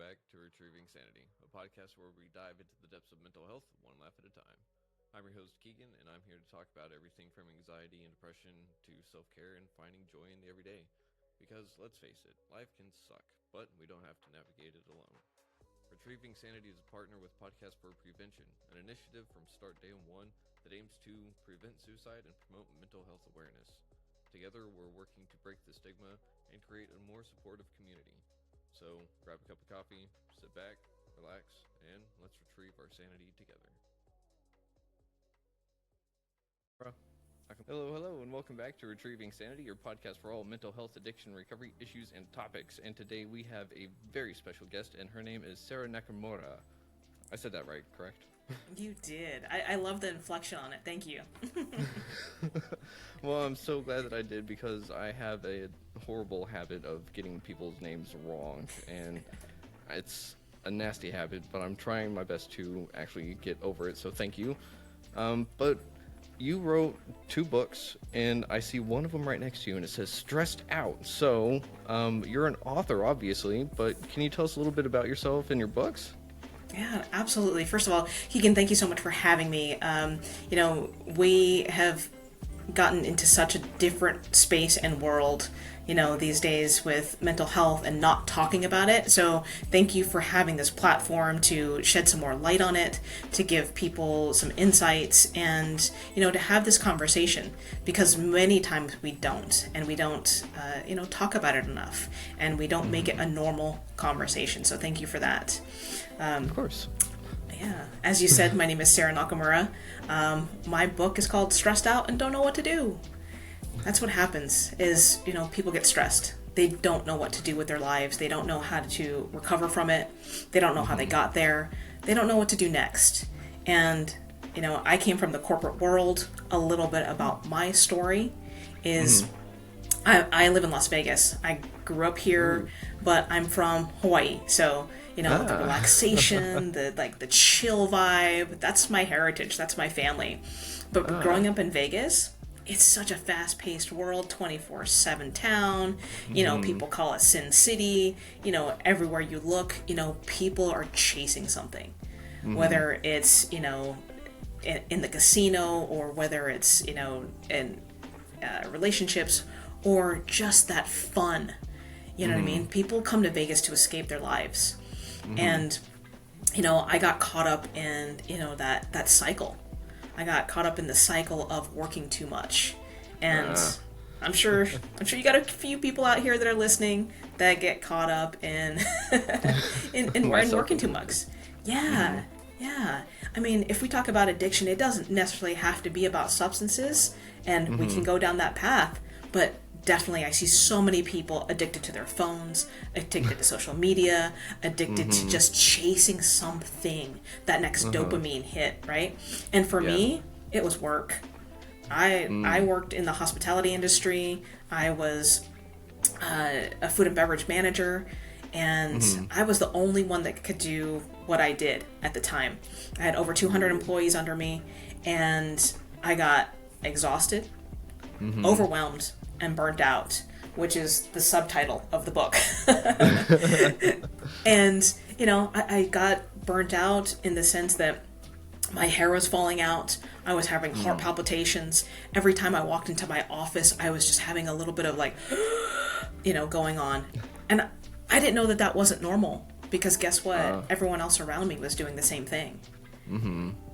back to Retrieving Sanity, a podcast where we dive into the depths of mental health one laugh at a time. I'm your host, Keegan, and I'm here to talk about everything from anxiety and depression to self-care and finding joy in the everyday. Because, let's face it, life can suck, but we don't have to navigate it alone. Retrieving Sanity is a partner with Podcast for Prevention, an initiative from Start Day 1 that aims to prevent suicide and promote mental health awareness. Together, we're working to break the stigma and create a more supportive community. So, grab a cup of coffee, sit back, relax, and let's retrieve our sanity together. Hello, and welcome back to Retrieving Sanity, your podcast for all mental health, addiction, recovery issues, and topics. And today we have a very special guest, and her name is Sara Nakamura. I said that right, correct? You did. I love the inflection on it. Thank you. Well, I'm so glad that I did because I have a horrible habit of getting people's names wrong, and it's a nasty habit, but I'm trying my best to actually get over it, so thank you. But you wrote 2 books, and I see one of them right next to you, and it says Stressed Out. So, you're an author, obviously, but can you tell us a little bit about yourself and your books? Yeah, absolutely. First of all, Keegan, thank you so much for having me. We have gotten into such a different space and world, these days with mental health and not talking about it. So thank you for having this platform to shed some more light on it, to give people some insights and, to have this conversation, because many times we don't, and we don't, talk about it enough, and we don't make it a normal conversation. So thank you for that. Of course. Yeah. As you said, my name is Sara Nakamura. My book is called Stressed Out and Don't Know What to Do. That's what happens is, people get stressed. They don't know what to do with their lives. They don't know how to recover from it. They don't know how they got there. They don't know what to do next. And, I came from the corporate world. A little bit about my story is I live in Las Vegas. I grew up here, but I'm from Hawaii. So, the relaxation, the chill vibe, that's my heritage, that's my family. But growing up in Vegas, it's such a fast-paced world, 24/7 town. People call it Sin City. Everywhere you look, people are chasing something. Whether it's, in the casino, or whether it's, in relationships, or just that fun. You know what I mean? People come to Vegas to escape their lives. And, I got caught up in, that cycle. I got caught up in the cycle of working too much. And I'm sure you got a few people out here that are listening that get caught up in in working too much. Yeah. Yeah. I mean, if we talk about addiction, it doesn't necessarily have to be about substances, and we can go down that path, but definitely I see so many people addicted to their phones, addicted to social media, addicted to just chasing something, that next dopamine hit, right? And for me, it was work. I worked in the hospitality industry. I was a food and beverage manager, and I was the only one that could do what I did at the time. I had over 200 employees under me, and I got exhausted, overwhelmed, and burnt out, which is the subtitle of the book. And, I got burnt out in the sense that my hair was falling out. I was having heart palpitations. Every time I walked into my office, I was just having a little bit of going on. And I didn't know that wasn't normal, because guess what? Everyone else around me was doing the same thing.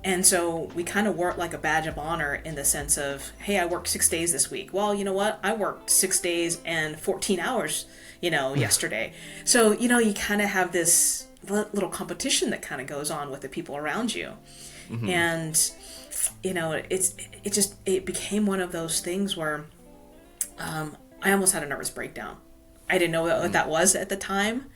And so we kind of worked like a badge of honor in the sense of, hey, I worked 6 days this week. Well, you know what? I worked 6 days and 14 hours, yesterday. So, you kind of have this little competition that kind of goes on with the people around you. And, it became one of those things where I almost had a nervous breakdown. I didn't know what that was at the time.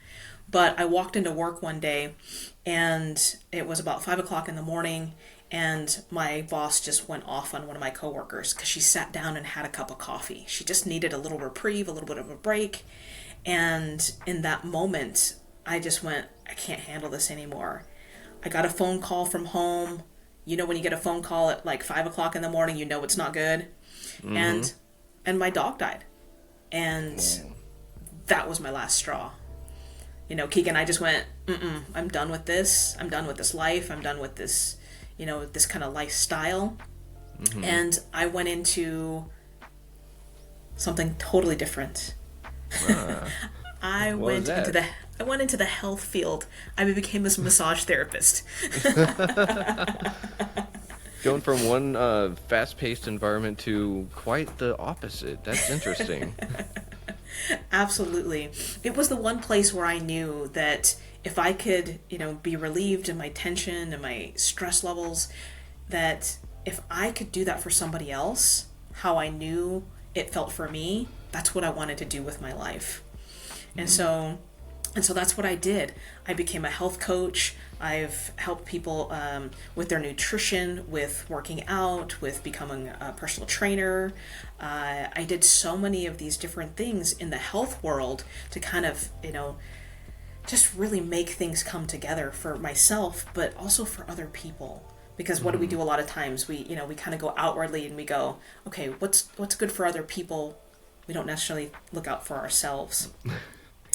But I walked into work one day, and it was about 5 o'clock in the morning, and my boss just went off on one of my coworkers because she sat down and had a cup of coffee. She just needed a little reprieve, a little bit of a break. And in that moment, I just went, I can't handle this anymore. I got a phone call from home. When you get a phone call at 5 o'clock in the morning, it's not good. And my dog died. And that was my last straw. Keegan, I just went, I'm done with this. I'm done with this life. I'm done with this, this kind of lifestyle. Mm-hmm. And I went into something totally different. I went into the health field. I became this massage therapist. Going from one fast-paced environment to quite the opposite. That's interesting. Absolutely. It was the one place where I knew that if I could, be relieved in my tension and my stress levels, that if I could do that for somebody else, how I knew it felt for me, that's what I wanted to do with my life. And so that's what I did. I became a health coach. I've helped people with their nutrition, with working out, with becoming a personal trainer. I did so many of these different things in the health world to kind of, just really make things come together for myself, but also for other people. Because what do we do a lot of times? We kind of go outwardly and we go, okay, what's good for other people? We don't necessarily look out for ourselves.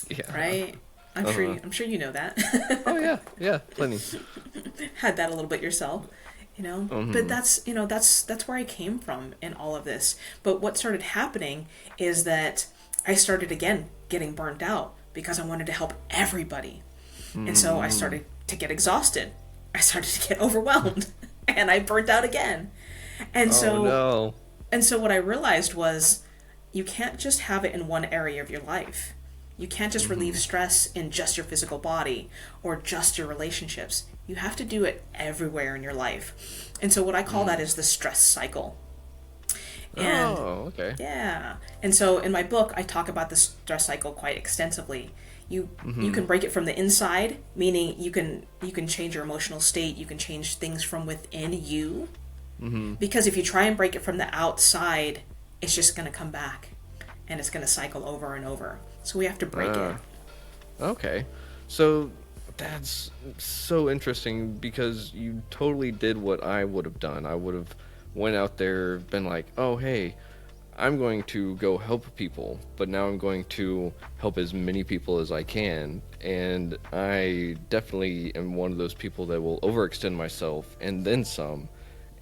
Yeah. Right? I'm sure you know that. Oh yeah, plenty. Had that a little bit yourself, But that's where I came from in all of this. But what started happening is that I started again getting burnt out because I wanted to help everybody. And so I started to get exhausted. I started to get overwhelmed and I burnt out again. And so what I realized was you can't just have it in one area of your life. You can't just relieve stress in just your physical body or just your relationships. You have to do it everywhere in your life. And so what I call that is the stress cycle. And, okay. Yeah. And so in my book, I talk about the stress cycle quite extensively. You can break it from the inside, meaning you can change your emotional state. You can change things from within you. Because if you try and break it from the outside, it's just going to come back and it's going to cycle over and over. So we have to break it. Okay. So that's so interesting because you totally did what I would have done. I would have went out there, been like, oh, hey, I'm going to go help people, but now I'm going to help as many people as I can. And I definitely am one of those people that will overextend myself and then some.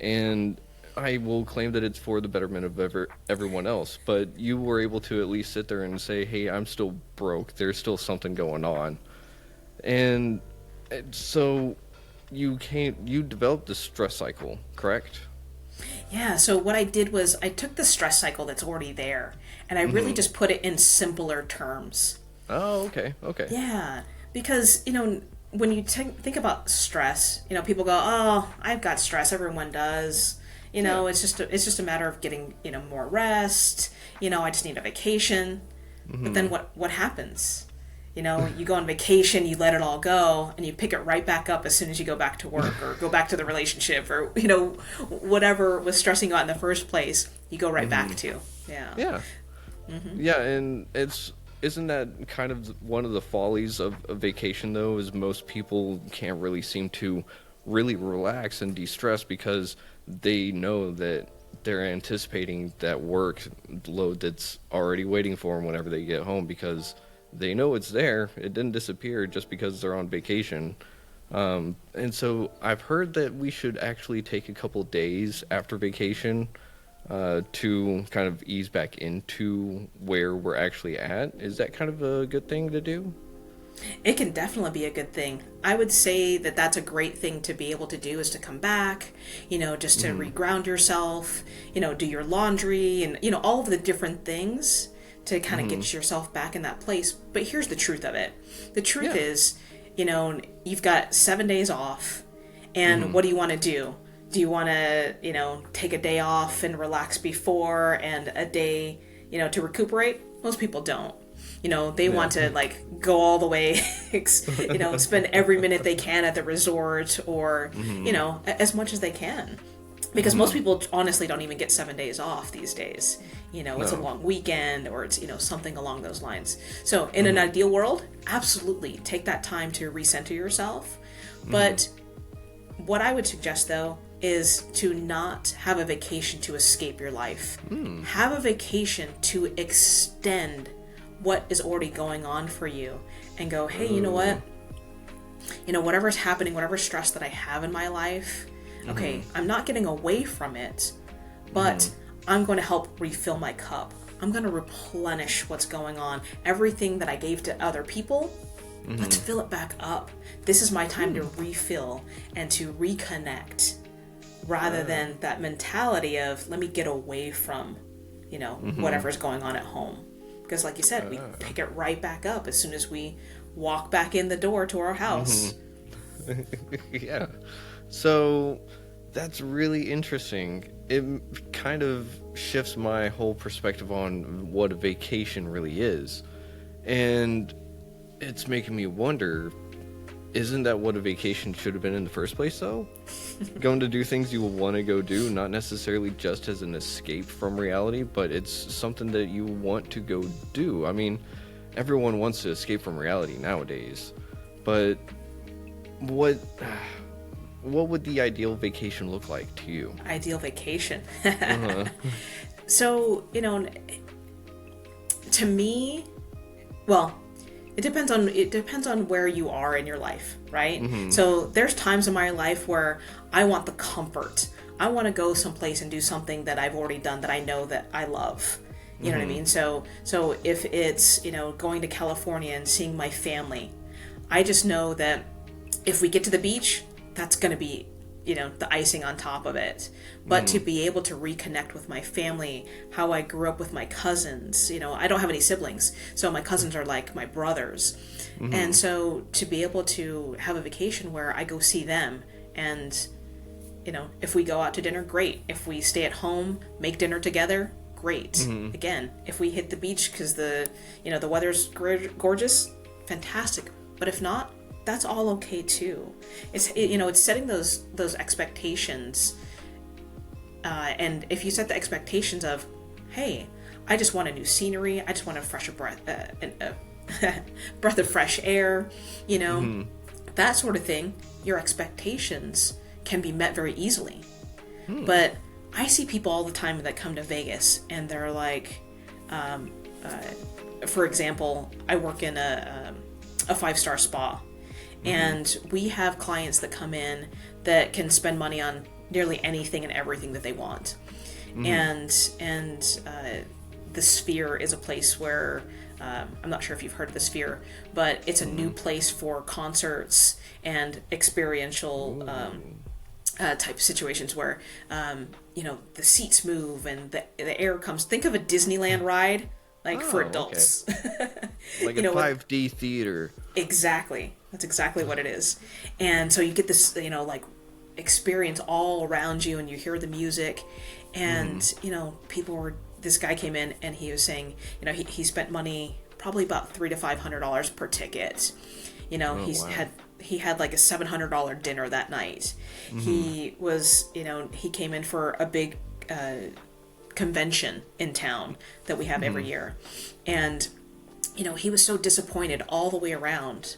And I will claim that it's for the betterment of everyone else. But you were able to at least sit there and say, hey, I'm still broke. There's still something going on. And so you developed the stress cycle, correct? Yeah, so what I did was I took the stress cycle that's already there and I really just put it in simpler terms. Oh, okay. Yeah, because, when you think about stress, people go, oh, I've got stress, everyone does. It's just a matter of getting, more rest. I just need a vacation. But then what happens? You go on vacation, you let it all go, and you pick it right back up as soon as you go back to work or go back to the relationship or, whatever was stressing you out in the first place, you go right back to. Yeah. Yeah. Yeah, and isn't that kind of one of the follies of a vacation, though, is most people can't really seem to really relax and de-stress because they know that they're anticipating that work load that's already waiting for them whenever they get home because they know it's there. It didn't disappear just because they're on vacation. And so I've heard that we should actually take a couple days after vacation to kind of ease back into where we're actually at. Is that kind of a good thing to do? It can definitely be a good thing. I would say that that's a great thing to be able to do is to come back, just to reground yourself, do your laundry and, all of the different things to kind of get yourself back in that place. But here's the truth of it. The truth is, you've got 7 days off and what do you want to do? Do you want to, take a day off and relax before and a day, to recuperate? Most people don't. They want to go all the way, spend every minute they can at the resort or, as much as they can. Because most people honestly don't even get 7 days off these days. It's a long weekend or it's, something along those lines. So in an ideal world, absolutely take that time to recenter yourself. But what I would suggest though is to not have a vacation to escape your life. Have a vacation to extend what is already going on for you and go, hey, you know what? Whatever's happening, whatever stress that I have in my life, okay, I'm not getting away from it, but I'm going to help refill my cup. I'm going to replenish what's going on. Everything that I gave to other people, let's fill it back up. This is my time to refill and to reconnect, rather than that mentality of, let me get away from, whatever's going on at home. Because like you said, we pick it right back up as soon as we walk back in the door to our house. Yeah. So that's really interesting. It kind of shifts my whole perspective on what a vacation really is. And it's making me wonder, isn't that what a vacation should have been in the first place, though? Going to do things you will want to go do, not necessarily just as an escape from reality, but it's something that you want to go do. I mean, everyone wants to escape from reality nowadays, but what would the ideal vacation look like to you? Ideal vacation. So, to me, well, it depends on where you are in your life, right? So there's times in my life where I want the comfort. I want to go someplace and do something that I've already done that I know that I love. You know what I mean? So if it's, going to California and seeing my family, I just know that if we get to the beach, that's going to be, the icing on top of it. But to be able to reconnect with my family, how I grew up with my cousins, I don't have any siblings, so my cousins are like my brothers. And so to be able to have a vacation where I go see them, and, if we go out to dinner, great. If we stay at home, make dinner together, great. Again, if we hit the beach because the weather's gorgeous, fantastic. But if not, that's all okay too. It's setting those expectations, and if you set the expectations of, hey, I just want a new scenery, I just want a fresher breath, breath of fresh air, that sort of thing, your expectations can be met very easily. But I see people all the time that come to Vegas and they're like, for example, I work in a 5-star spa. And we have clients that come in that can spend money on nearly anything and everything that they want. And the Sphere is a place where, I'm not sure if you've heard of the Sphere, but it's a new place for concerts and experiential type situations where, the seats move and the air comes. Think of a Disneyland ride, for adults. Okay. Like a 5D theater. Exactly. That's exactly what it is. And so you get this, experience all around you, and you hear the music, and, this guy came in and he was saying, he spent money, probably about $300 to $500 per ticket. He had like a $700 dinner that night. He was, he came in for a big, convention in town that we have every year. And, he was so disappointed all the way around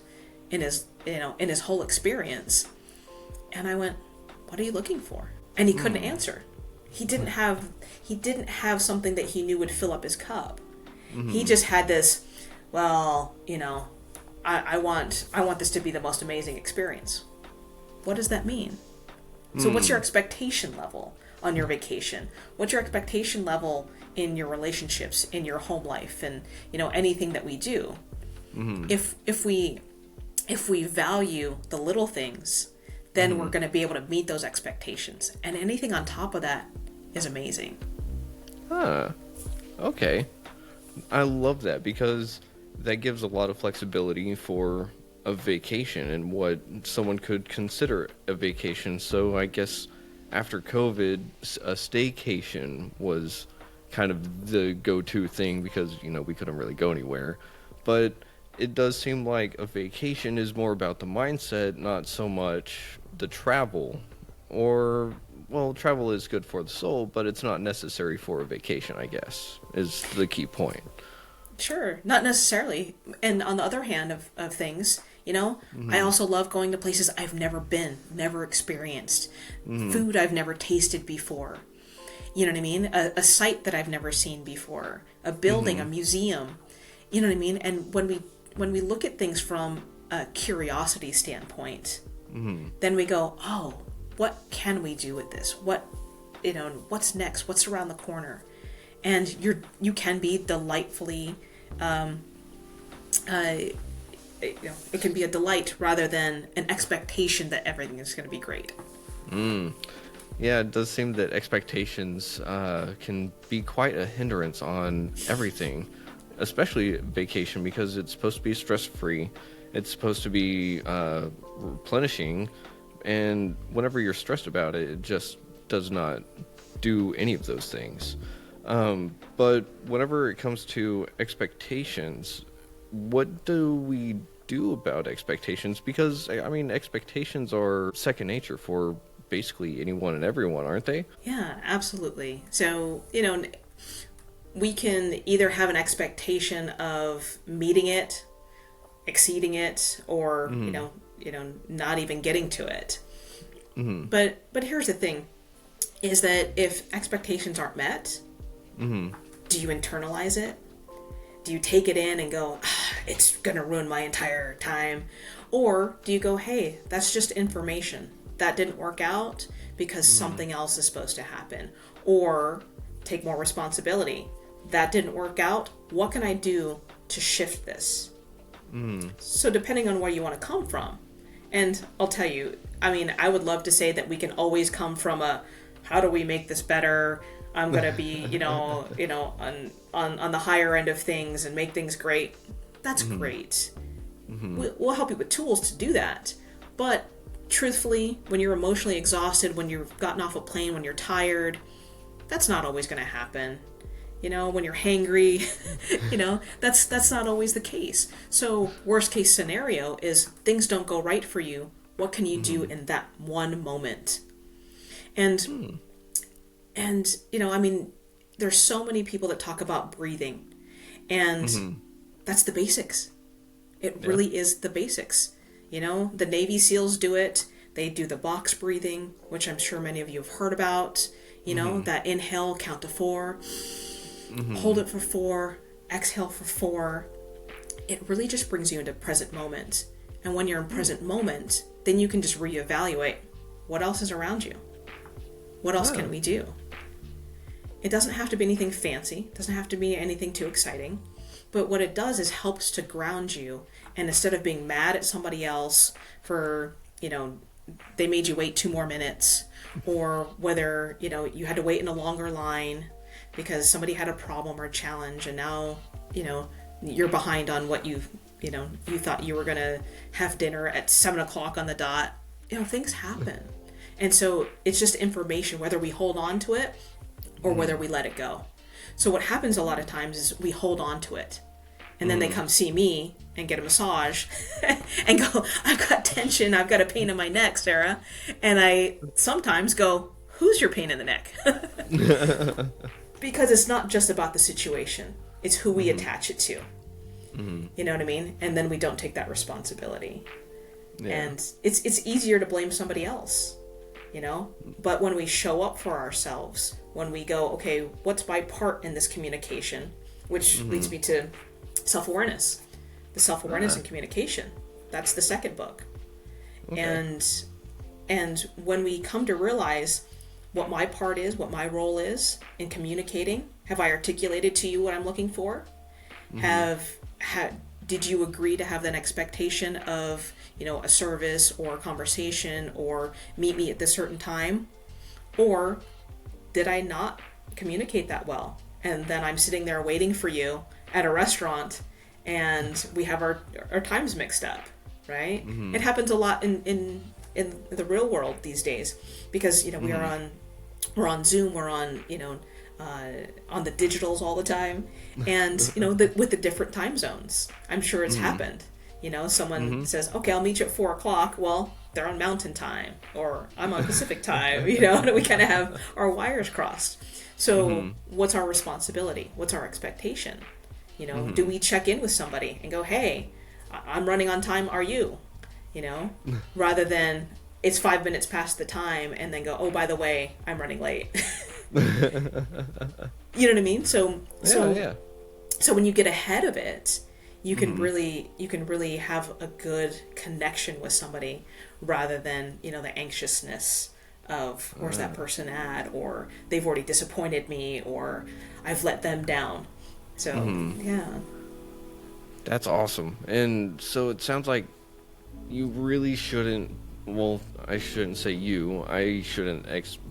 in his whole experience. And I went, what are you looking for? And he couldn't answer. He didn't have something that he knew would fill up his cup. He just had this, well, I want this to be the most amazing experience. What does that mean? So what's your expectation level on your vacation? What's your expectation level in your relationships, in your home life, and anything that we do? If we value the little things, then we're going to be able to meet those expectations, and anything on top of that is amazing. Okay. I love that, because that gives a lot of flexibility for a vacation and what someone could consider a vacation. So I guess after COVID, a staycation was kind of the go-to thing, because we couldn't really go anywhere. But it does seem like a vacation is more about the mindset, not so much the travel. Or, well, travel is good for the soul, but it's not necessary for a vacation, I guess, is the key point. Sure, not necessarily. And on the other hand of things, I also love going to places I've never been, never experienced, food I've never tasted before. You know what I mean? A site that I've never seen before, a building, a museum. You know what I mean? And when we look at things from a curiosity standpoint, then we go, oh, what can we do with this? What's next? What's around the corner? And you can be delightfully, it can be a delight rather than an expectation that everything is going to be great. Yeah, it does seem that expectations can be quite a hindrance on everything, especially vacation, because it's supposed to be stress-free. It's supposed to be replenishing, and whenever you're stressed about it, it just does not do any of those things. But whenever it comes to expectations, what do we do about expectations? Because, I mean, expectations are second nature for basically anyone and everyone, aren't they? Yeah, absolutely. So, we can either have an expectation of meeting it, exceeding it, or, not even getting to it. But here's the thing, is that if expectations aren't met, do you internalize it? Do you take it in and go, it's going to ruin my entire time? Or do you go, hey, that's just information. That didn't work out because something else is supposed to happen. Or take more responsibility. That didn't work out. What can I do to shift this? So depending on where you want to come from. And I'll tell you, I mean, I would love to say that we can always come from a, how do we make this better? I'm going to be, on the higher end of things and make things great. That's great. We'll help you with tools to do that. But truthfully, when you're emotionally exhausted, when you've gotten off a plane, when you're tired, that's not always going to happen. When you're hangry, that's not always the case. So worst case scenario is things don't go right for you. What can you do in that one moment? And I mean, there's so many people that talk about breathing, and that's the basics. It really is the basics. The Navy SEALs do it. They do the box breathing, which I'm sure many of you have heard about. That inhale, count to 4, hold it for 4, exhale for 4. It really just brings you into present moment. And when you're in present moment, then you can just reevaluate what else is around you. What else can we do? It doesn't have to be anything fancy. It doesn't have to be anything too exciting. But what it does is helps to ground you. And instead of being mad at somebody else for, they made you wait 2 more minutes, or whether, you had to wait in a longer line because somebody had a problem or a challenge, and now, you're behind on what you thought you were going to have dinner at 7 o'clock on the dot. Things happen. And so it's just information, whether we hold on to it or whether we let it go. So what happens a lot of times is we hold on to it, and then they come see me and get a massage and go, I've got tension, I've got a pain in my neck, Sarah. And I sometimes go, who's your pain in the neck? Because it's not just about the situation. It's who we attach it to. You know what I mean? And then we don't take that responsibility. Yeah. And it's easier to blame somebody else, But when we show up for ourselves, when we go, okay, what's my part in this communication? Which leads me to self-awareness. The self-awareness and communication. That's the second book. Okay. And when we come to realize what my part is, what my role is in communicating, have I articulated to you what I'm looking for? Did you agree to have that expectation of, a service or a conversation, or meet me at this certain time? Or did I not communicate that well? And then I'm sitting there waiting for you at a restaurant, and we have our times mixed up, right? It happens a lot in the real world these days, because we're on Zoom, we're on on the digitals all the time, and with the different time zones. I'm sure it's happened. Someone says, okay, I'll meet you at 4 o'clock. Well, they're on Mountain Time, or I'm on Pacific Time. And we kind of have our wires crossed. So what's our responsibility? What's our expectation? Do we check in with somebody and go, hey, I'm running on time, are you? Rather than it's 5 minutes past the time and then go, oh, by the way, I'm running late. You know what I mean? So So when you get ahead of it, you can really have a good connection with somebody rather than, the anxiousness of where's that person at, or they've already disappointed me, or I've let them down. So yeah. That's awesome. And so it sounds like you really shouldn't, well, I shouldn't say you, I shouldn't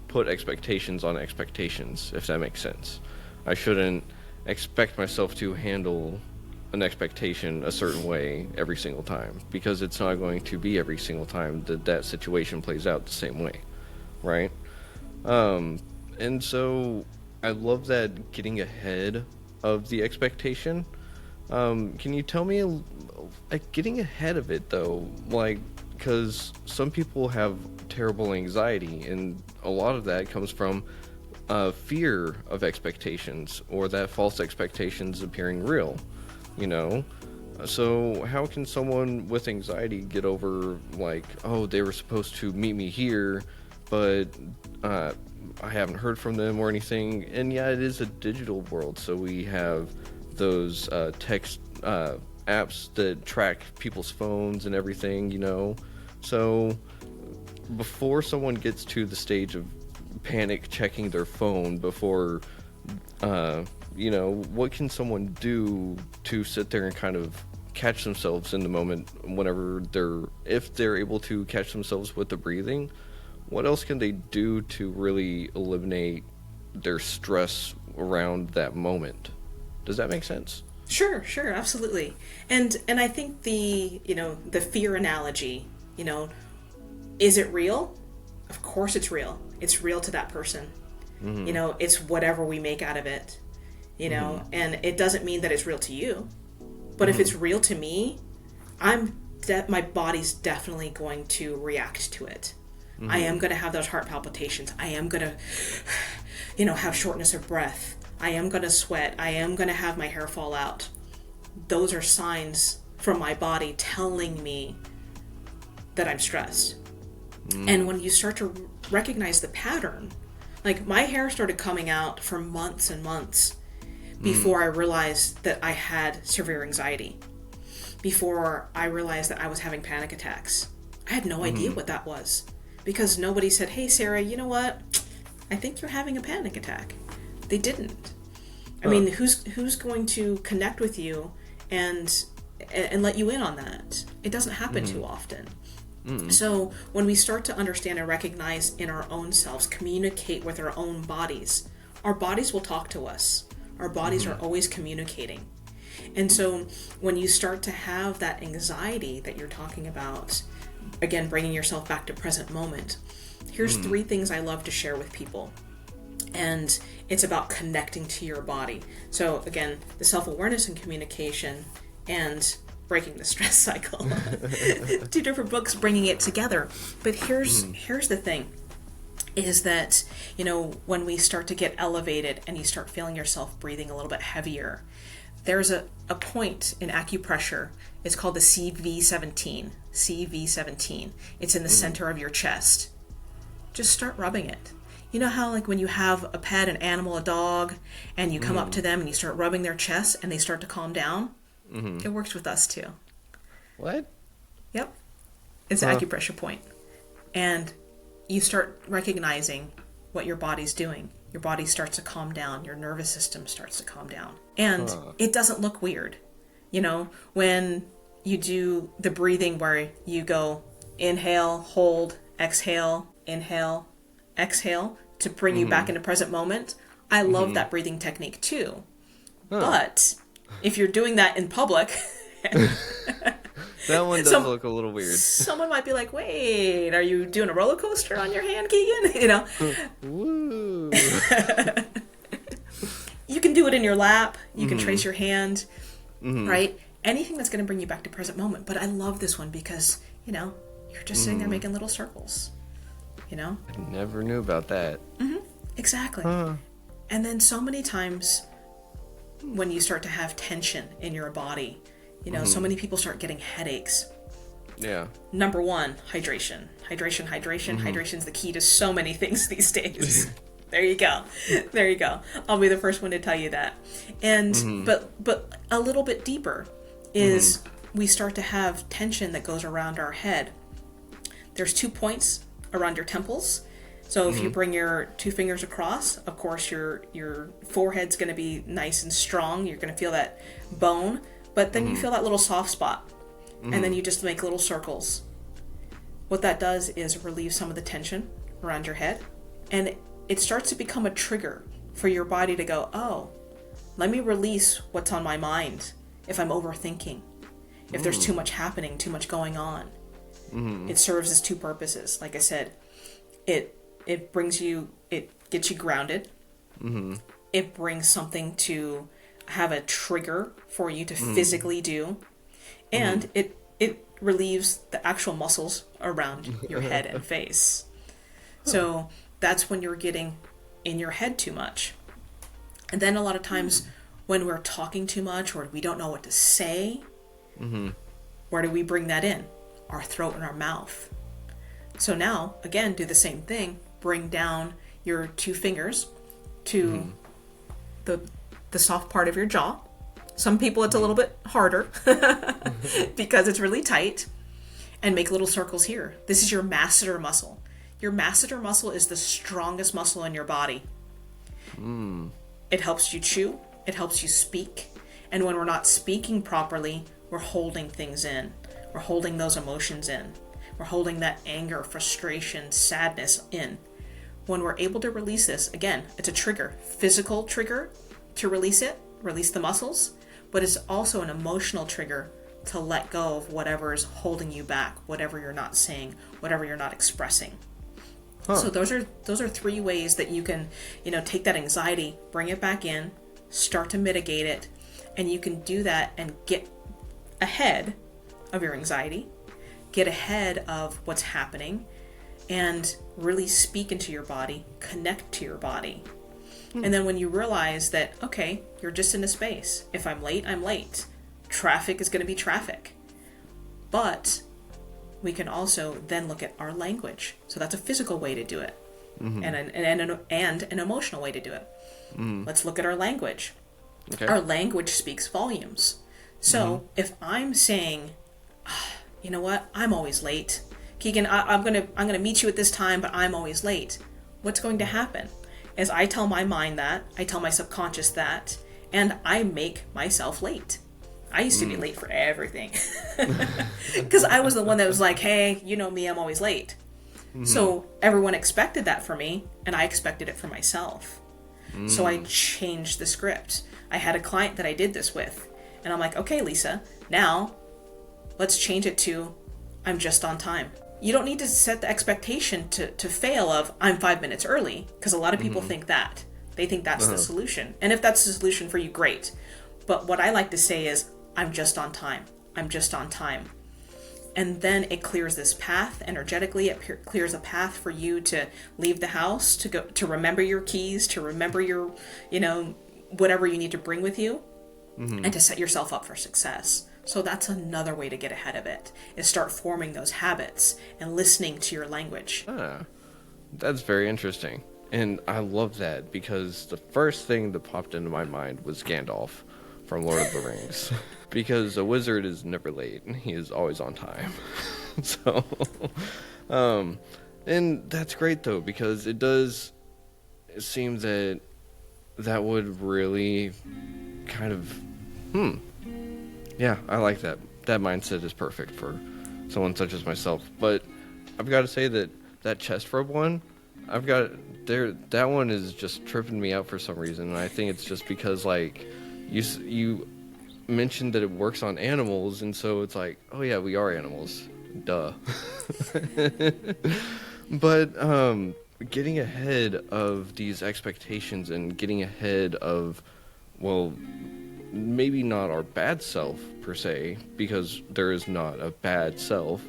put expectations on expectations, if that makes sense. I shouldn't expect myself to handle an expectation a certain way every single time, because it's not going to be every single time that situation plays out the same way, right? And so I love that getting ahead of the expectation. Can you tell me, like, getting ahead of it though, like, because some people have terrible anxiety, and a lot of that comes from fear of expectations, or that false expectations appearing real, So how can someone with anxiety get over, like, oh, they were supposed to meet me here, but I haven't heard from them or anything? And yeah, it is a digital world, so we have those text apps that track people's phones and everything, So before someone gets to the stage of panic checking their phone before, what can someone do to sit there and kind of catch themselves in the moment whenever if they're able to catch themselves with the breathing? What else can they do to really eliminate their stress around that moment? Does that make sense? Sure, absolutely. And I think the fear analogy, is it real? Of course it's real. It's real to that person. It's whatever we make out of it, and it doesn't mean that it's real to you. But if it's real to me, my body's definitely going to react to it. I am going to have those heart palpitations. I am going to, have shortness of breath. I am going to sweat. I am going to have my hair fall out. Those are signs from my body telling me that I'm stressed. And when you start to recognize the pattern, like my hair started coming out for months and months before I realized that I had severe anxiety, before I realized that I was having panic attacks. I had no idea what that was, because nobody said, hey, Sarah, you know what? I think you're having a panic attack. They didn't. I mean, who's going to connect with you and let you in on that? It doesn't happen too often. So when we start to understand and recognize in our own selves, communicate with our own bodies, our bodies will talk to us. Our bodies are always communicating. And so when you start to have that anxiety that you're talking about, again, bringing yourself back to present moment, here's 3 things I love to share with people. And it's about connecting to your body. So again, the self-awareness and communication, and breaking the stress cycle. 2 different books bringing it together. But here's the thing, is that, when we start to get elevated and you start feeling yourself breathing a little bit heavier, there's a point in acupressure. It's called the CV17. CV17. It's in the center of your chest. Just start rubbing it. You know how, like, when you have a pet, an animal, a dog, and you come up to them and you start rubbing their chest and they start to calm down? It works with us too. What? Yep. It's an acupressure point. And you start recognizing what your body's doing. Your body starts to calm down. Your nervous system starts to calm down. And it doesn't look weird. When you do the breathing where you go inhale, hold, exhale, inhale, exhale, to bring you back into present moment. I love that breathing technique too. But if you're doing that in public, that one does look a little weird. Someone might be like, wait, are you doing a roller coaster on your hand, Keegan? Woo. You can do it in your lap. You can trace your hand, right? Anything that's going to bring you back to present moment. But I love this one because, you're just sitting there making little circles. I never knew about that. Exactly. And then so many times when you start to have tension in your body, so many people start getting headaches. Yeah. Number 1, hydration. Hydration. Hydration's the key to so many things these days. There you go. There you go. I'll be the first one to tell you that. And but a little bit deeper is we start to have tension that goes around our head. There's 2 points around your temples. So if you bring your 2 fingers across, of course your forehead's going to be nice and strong. You're going to feel that bone, but then you feel that little soft spot. And then you just make little circles. What that does is relieve some of the tension around your head, and it starts to become a trigger for your body to go, oh, let me release what's on my mind if I'm overthinking, if there's too much happening, too much going on. It serves as 2 purposes. Like I said, it brings you, it gets you grounded. It brings something to have a trigger for you to physically do, and it relieves the actual muscles around your head and face. So that's when you're getting in your head too much. And then a lot of times when we're talking too much or we don't know what to say, where do we bring that in? Our throat and our mouth. So now, again, do the same thing. Bring down your 2 fingers to the soft part of your jaw. Some people it's a little bit harder because it's really tight. And make little circles here. This is your masseter muscle. Your masseter muscle is the strongest muscle in your body. It helps you chew. It helps you speak. And when we're not speaking properly, we're holding things in. We're holding those emotions in. We're holding that anger, frustration, sadness in. When we're able to release this, again, it's a trigger. Physical trigger to release it, release the muscles. But it's also an emotional trigger to let go of whatever is holding you back, whatever you're not saying, whatever you're not expressing. So those are 3 ways that you can, take that anxiety, bring it back in, start to mitigate it, and you can do that and get ahead of your anxiety, get ahead of what's happening, and really speak into your body, connect to your body. And then when you realize that, okay, you're just in a space. If I'm late, I'm late. Traffic is going to be traffic. But we can also then look at our language. So that's a physical way to do it. And an emotional way to do it. Let's look at our language. Okay. Our language speaks volumes. So if I'm saying, you know what, I'm always late. Keegan, I'm gonna meet you at this time, but I'm always late. What's going to happen? Is I tell my mind that, I tell my subconscious that, and I make myself late. I used to be late for everything. Because I was the one that was like, hey, you know me, I'm always late. So everyone expected that for me, and I expected it for myself. So I changed the script. I had a client that I did this with, and I'm like, okay, Lisa, now let's change it to, I'm just on time. You don't need to set the expectation to fail of, I'm 5 minutes early, because a lot of people think that. They think that's the solution. And if that's the solution for you, great. But what I like to say is, I'm just on time. I'm just on time. And then it clears this path energetically. It clears a path for you to leave the house, to go, to remember your keys, to remember your, whatever you need to bring with you, and to set yourself up for success. So that's another way to get ahead of it, is start forming those habits and listening to your language. That's very interesting. And I love that, because the first thing that popped into my mind was Gandalf from Lord of the Rings. Because a wizard is never late, and he is always on time. So, and that's great though, because it seem that would really kind of, yeah, I like that. That mindset is perfect for someone such as myself. But I've got to say that chest rub one, that one is just tripping me out for some reason. And I think it's just because, like, you mentioned that it works on animals, and so it's like, oh yeah, we are animals. Duh. But getting ahead of these expectations and getting ahead of, well, maybe not our bad self per se, because there is not a bad self,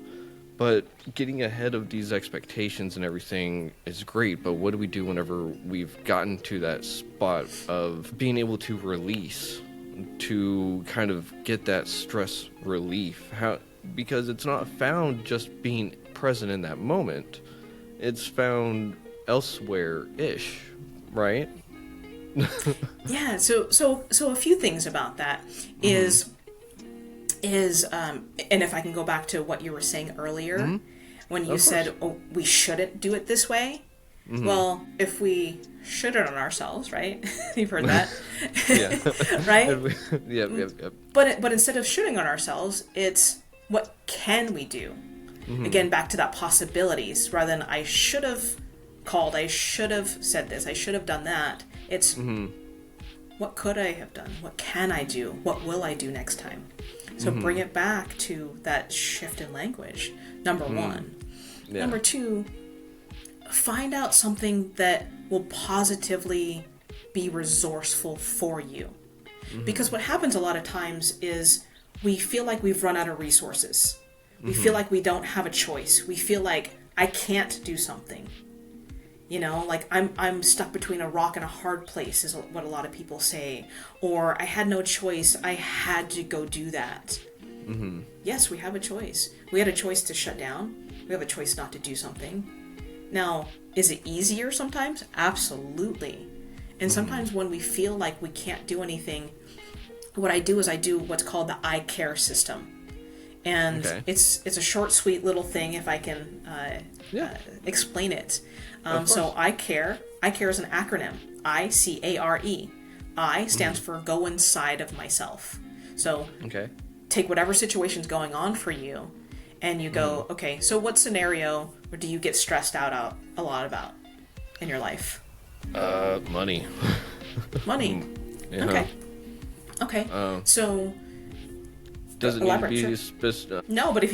but getting ahead of these expectations and everything is great. But what do we do whenever we've gotten to that spot of being able to release, to kind of get that stress relief? Because it's not found just being present in that moment. It's found elsewhere-ish, right? Yeah. So a few things about that is and if I can go back to what you were saying earlier, when you said, "Oh, we shouldn't do it this way." Well, if we should it on ourselves, right? You've heard that, right? Yep. But instead of shooting on ourselves, it's what can we do? Again, back to that possibilities rather than I should have called, I should have said this, I should have done that. It's what could I have done? What can I do? What will I do next time? So bring it back to that shift in language. Number one. Yeah. Number two, find out something that will positively be resourceful for you. Because what happens a lot of times is we feel like we've run out of resources. We feel like we don't have a choice. We feel like I can't do something. You know, like I'm stuck between a rock and a hard place is what a lot of people say. Or I had no choice. I had to go do that. Yes, we have a choice. We had a choice to shut down. We have a choice not to do something. Now, is it easier sometimes? Absolutely. And sometimes when we feel like we can't do anything, what I do is I do what's called the ICARE system. And it's a short, sweet little thing if I can explain it. So ICARE is an acronym. ICARE. I stands for go inside of myself. So take whatever situation's going on for you and you go, okay, so what scenario do you get stressed out a lot about in your life? Money. Money. Okay. So does it need to be specific? No, but if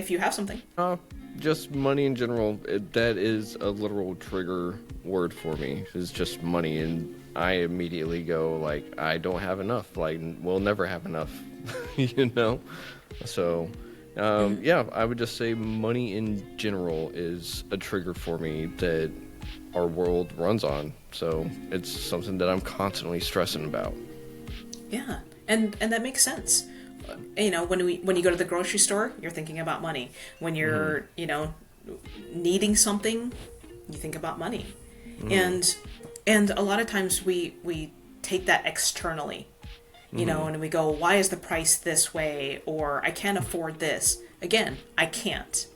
you have something. Just money in general. That is a literal trigger word for me. It's just money, and I immediately go like, I don't have enough. Like, we'll never have enough. You know. So, I would just say money in general is a trigger for me that our world runs on. So it's something that I'm constantly stressing about. Yeah, and that makes sense. You know, when you go to the grocery store, you're thinking about money. When you're, needing something, you think about money. And a lot of times we take that externally, you know, and we go, why is the price this way? Or I can't afford this. Again, I can't.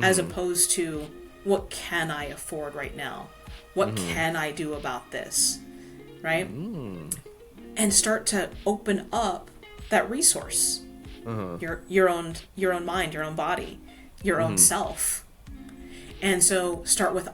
As opposed to, what can I afford right now? What can I do about this? Right? And start to open up that resource, your own mind, your own body, your own self. And so start with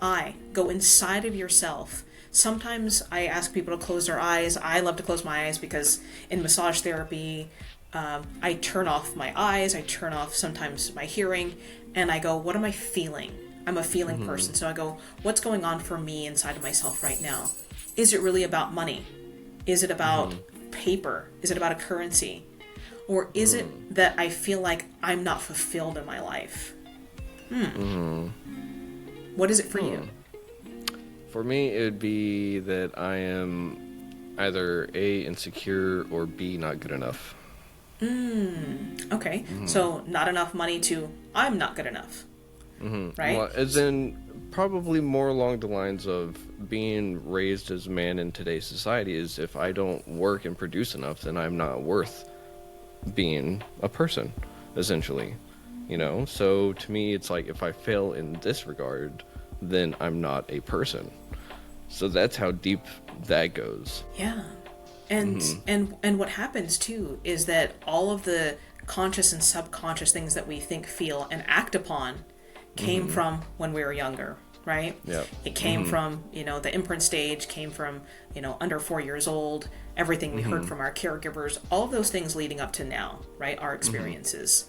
go inside of yourself. Sometimes I ask people to close their eyes. I love to close my eyes because in massage therapy, I turn off my eyes, I turn off sometimes my hearing, and I go, what am I feeling? I'm a feeling person. So I go, what's going on for me inside of myself right now? Is it really about money? Is it about paper? Is it about a currency? Or is it that I feel like I'm not fulfilled in my life? What is it for you? For me, it would be that I am either A, insecure, or B, not good enough. Okay. So not enough money to I'm not good enough. Right? Well, as in probably more along the lines of being raised as a man in today's society is if I don't work and produce enough, then I'm not worth being a person, essentially. You know? So to me, it's like if I fail in this regard, then I'm not a person. So that's how deep that goes. Yeah. And what happens too is that all of the conscious and subconscious things that we think, feel, and act upon came from when we were younger, right? Yeah. It came from, the imprint stage, came from, under 4 years old, everything we heard from our caregivers, all of those things leading up to now, right? Our experiences.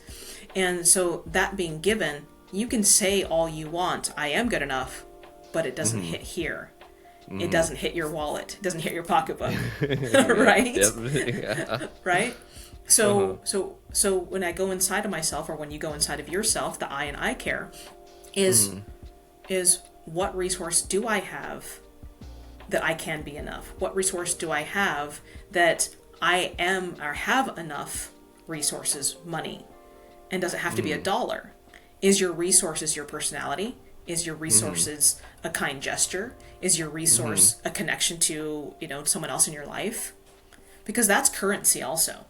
And so that being given, you can say all you want, I am good enough, but it doesn't hit here. It doesn't hit your wallet. It doesn't hit your pocketbook, right? Yeah. Right? So when I go inside of myself, or when you go inside of yourself, the I and I care is what resource do I have that I can be enough? What resource do I have that I am or have enough resources, money? And does it have to be $1? Is your resources your personality? Is your resources a kind gesture? Is your resource a connection to, someone else in your life? Because that's currency also.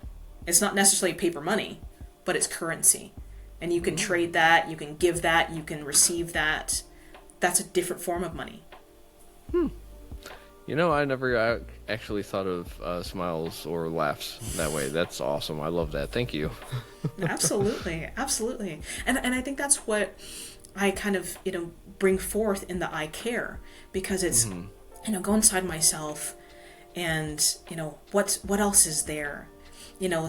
It's not necessarily paper money, but it's currency. And you can trade that, you can give that, you can receive that. That's a different form of money. I never actually thought of smiles or laughs that way. That's awesome. I love that. Thank you. Absolutely. Absolutely. And I think that's what I kind of, bring forth in the ICARE, because it's, go inside myself and, what else is there?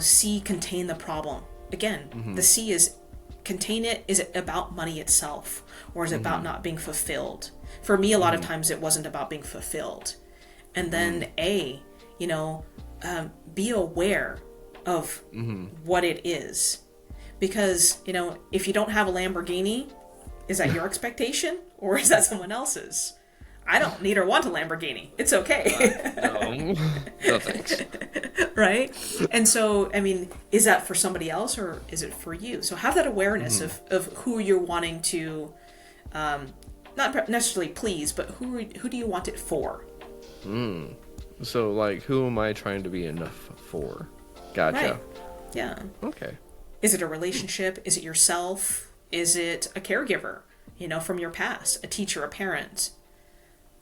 C, contain the problem. Again, the C is contain it. Is it about money itself, or is it about not being fulfilled? For me, a lot of times it wasn't about being fulfilled. And then A, be aware of what it is. Because, if you don't have a Lamborghini, is that your expectation, or is that someone else's? I don't need or want a Lamborghini. It's okay. No thanks. Right? And so, is that for somebody else, or is it for you? So have that awareness of who you're wanting to, not necessarily please, but who do you want it for? So, who am I trying to be enough for? Gotcha. Right. Yeah. Okay. Is it a relationship? Is it yourself? Is it a caregiver, from your past, a teacher, a parent,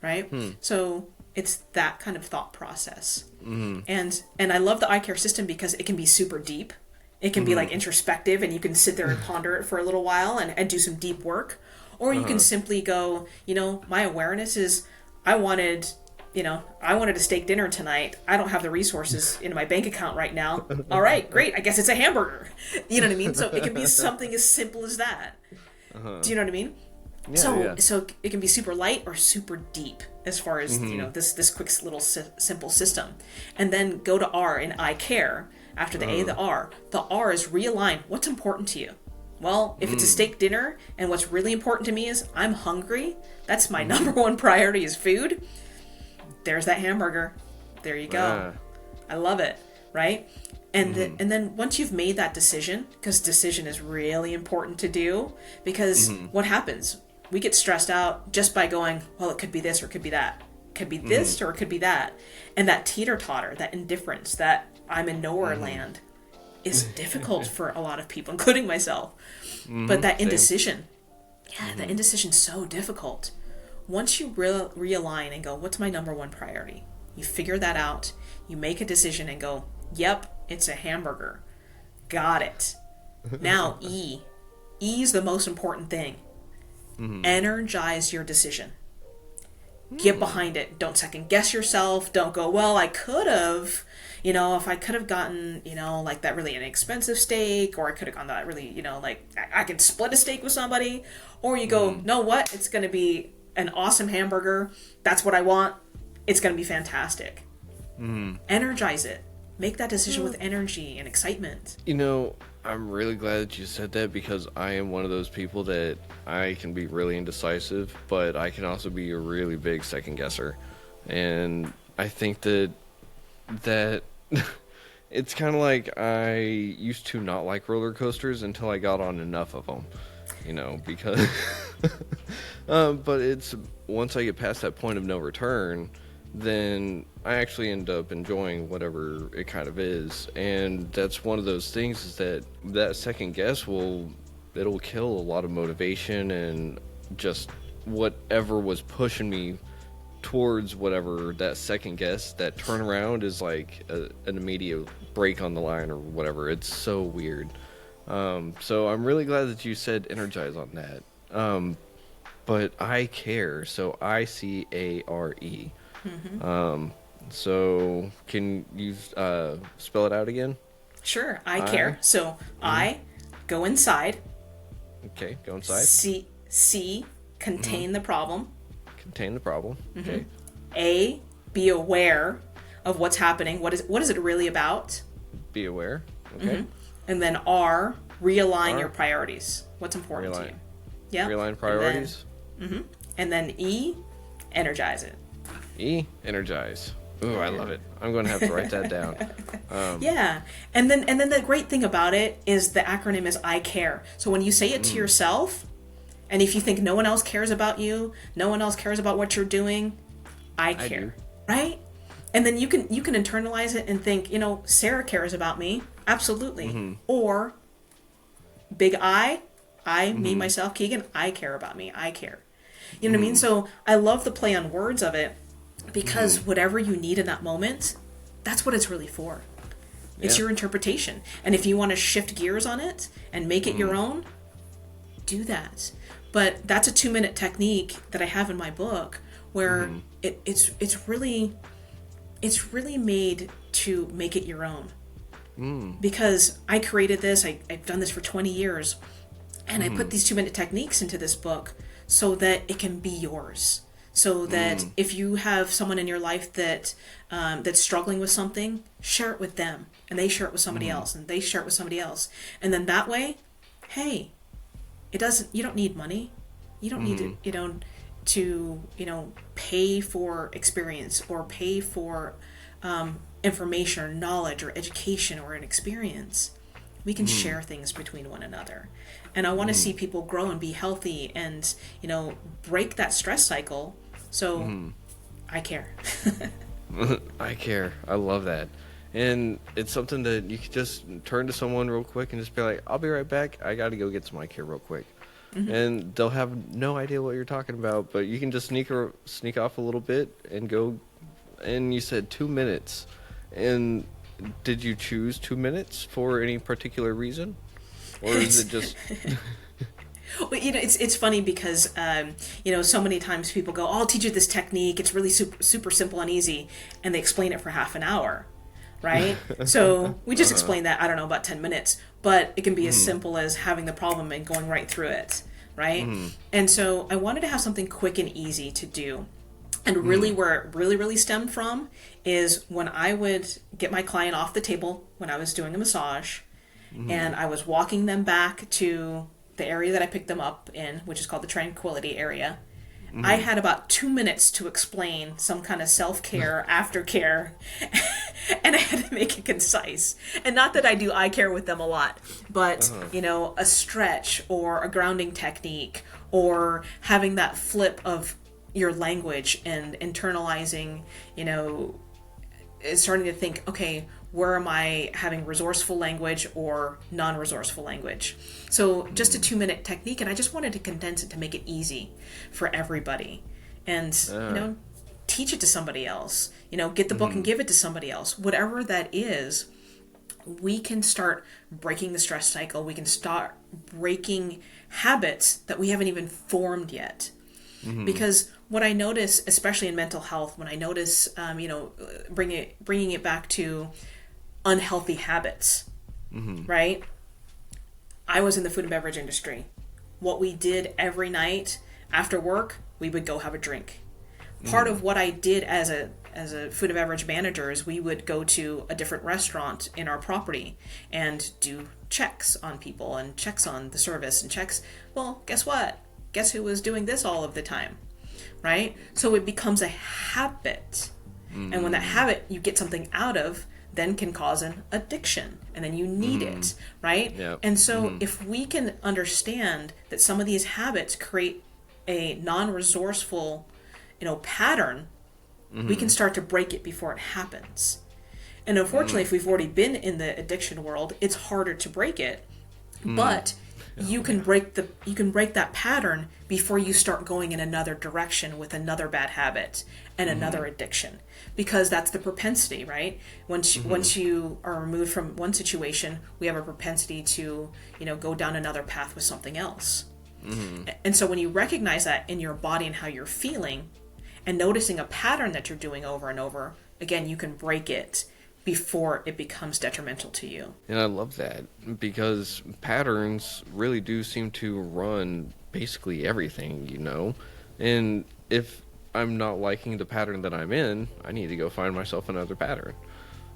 right? So it's that kind of thought process. And I love the ICARE system because it can be super deep. It can be introspective, and you can sit there and ponder it for a little while and do some deep work. Or you can simply go, my awareness is I wanted a steak dinner tonight. I don't have the resources in my bank account right now. All right, great. I guess it's a hamburger. You know what I mean? So it can be something as simple as that. Do you know what I mean? Yeah, So it can be super light or super deep as far as, this quick little simple system. And then go to R in I care. After the A, the R. The R is realign. What's important to you? Well, if it's a steak dinner and what's really important to me is I'm hungry, that's my number one priority is food. There's that hamburger. There you go. I love it, right? And and then once you've made that decision, because decision is really important to do, because what happens? We get stressed out just by going, well, it could be this or it could be that. It could be this or it could be that. And that teeter-totter, that indifference, that I'm in nowhere land is difficult for a lot of people, including myself. But that indecision, that indecision's so difficult. Once you realign and go, what's my number one priority? You figure that out. You make a decision and go, yep, it's a hamburger. Got it. Now, E. E is the most important thing. Energize your decision. Get behind it. Don't second guess yourself. Don't go, well, I could have, if I could have gotten, that really inexpensive steak, or I could have gone that really, I could split a steak with somebody. Or you go, no, what? It's going to be an awesome hamburger. That's what I want. It's going to be fantastic. Energize it. Make that decision with energy and excitement. I'm really glad that you said that, because I am one of those people that I can be really indecisive, but I can also be a really big second guesser. And I think that it's kind of like I used to not like roller coasters until I got on enough of them, because but it's once I get past that point of no return, then I actually end up enjoying whatever it kind of is. And that's one of those things, is that second guess it'll kill a lot of motivation and just whatever was pushing me towards whatever that second guess. That turnaround is like an immediate break on the line or whatever. It's so weird. So I'm really glad that you said energize on that. But I care, so ICARE. So can you spell it out again? Sure, I care. So I go inside. Okay, go inside. C contain the problem. Contain the problem. Okay. A, be aware of what's happening. What is it really about? Be aware. Okay. And then R, realign your priorities. What's important to you? Yeah. Realign priorities. And then E, energize it. E, energize. Ooh, I love it. I'm going to have to write that down. Yeah. And then the great thing about it is the acronym is I care. So when you say it to yourself And if you think no one else cares about you, no one else cares about what you're doing, I care, right? And then you can internalize it and think, Sara cares about me, absolutely. Or big me, myself, Keegan, I care about me, I care. You know what I mean? So I love the play on words of it, because whatever you need in that moment, that's what it's really for. It's your interpretation. And if you want to shift gears on it and make it your own, do that. But that's a 2-minute technique that I have in my book where it's really made to make it your own. Because I created this, I've done this for 20 years, and I put these 2-minute techniques into this book so that it can be yours. So that if you have someone in your life that that's struggling with something, share it with them, and they share it with somebody else, and they share it with somebody else, and then that way, hey, you don't need money, you don't need to pay for experience or pay for information or knowledge or education or an experience. We can share things between one another. And I want to see people grow and be healthy and, break that stress cycle. So I care. I care. I love that. And it's something that you can just turn to someone real quick and just be like, I'll be right back. I got to go get some ICARE real quick. And they'll have no idea what you're talking about, but you can just sneak off a little bit and go. And you said 2 minutes. And did you choose 2 minutes for any particular reason? Or is it just... Well, it's funny because, so many times people go, I'll teach you this technique. It's really super, super simple and easy. And they explain it for half an hour, right? So we just explain that, I don't know, about 10 minutes. But it can be as simple as having the problem and going right through it, right? And so I wanted to have something quick and easy to do. And really where it really stemmed from is when I would get my client off the table when I was doing a massage, and I was walking them back to the area that I picked them up in, which is called the tranquility area. I had about 2 minutes to explain some kind of self-care, aftercare, and I had to make it concise. And not that I do eye care with them a lot, but, a stretch or a grounding technique or having that flip of your language and internalizing, starting to think, okay, where am I having resourceful language or non-resourceful language? So just a 2-minute technique, and I just wanted to condense it to make it easy for everybody. And, teach it to somebody else. Get the book and give it to somebody else. Whatever that is, we can start breaking the stress cycle. We can start breaking habits that we haven't even formed yet. Because what I notice, especially in mental health, when I notice, bringing it back to unhealthy habits, right? I was in the food and beverage industry. What we did every night after work, we would go have a drink. Part of what I did as a food and beverage manager is we would go to a different restaurant in our property and do checks on people and checks on the service and checks. Well, guess what? Guess who was doing this all of the time, right? So it becomes a habit. And when that habit you get something out of, then can cause an addiction, and then you need it, right? Yep. And so if we can understand that some of these habits create a non-resourceful, pattern, we can start to break it before it happens. And unfortunately, if we've already been in the addiction world, it's harder to break it. But you can break that pattern before you start going in another direction with another bad habit and another addiction, because that's the propensity, right? Once you are removed from one situation, we have a propensity to go down another path with something else. And so when you recognize that in your body and how you're feeling, and noticing a pattern that you're doing over and over, again, you can break it before it becomes detrimental to you. And I love that, because patterns really do seem to run basically everything, And if I'm not liking the pattern that I'm in, I need to go find myself another pattern.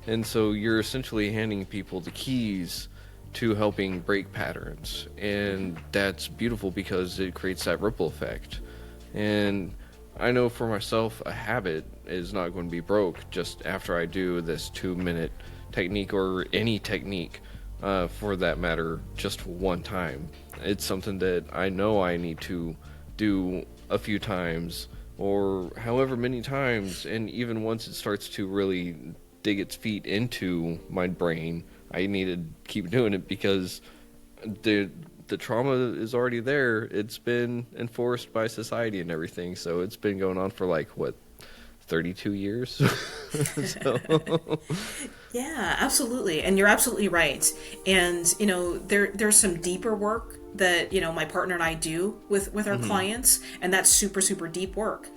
And so you're essentially handing people the keys to helping break patterns. And that's beautiful because it creates that ripple effect. And I know for myself, a habit is not going to be broke just after I do this 2-minute technique or any technique. for that matter, just one time. It's something that I know I need to do a few times, or however many times, and even once it starts to really dig its feet into my brain, I need to keep doing it, because the trauma is already there. It's been enforced by society and everything, so it's been going on for like, what, 32 years? So. Yeah, absolutely. And you're absolutely right. And, you know, there's some deeper work that, you know, my partner and I do with our clients, and that's super, super deep work.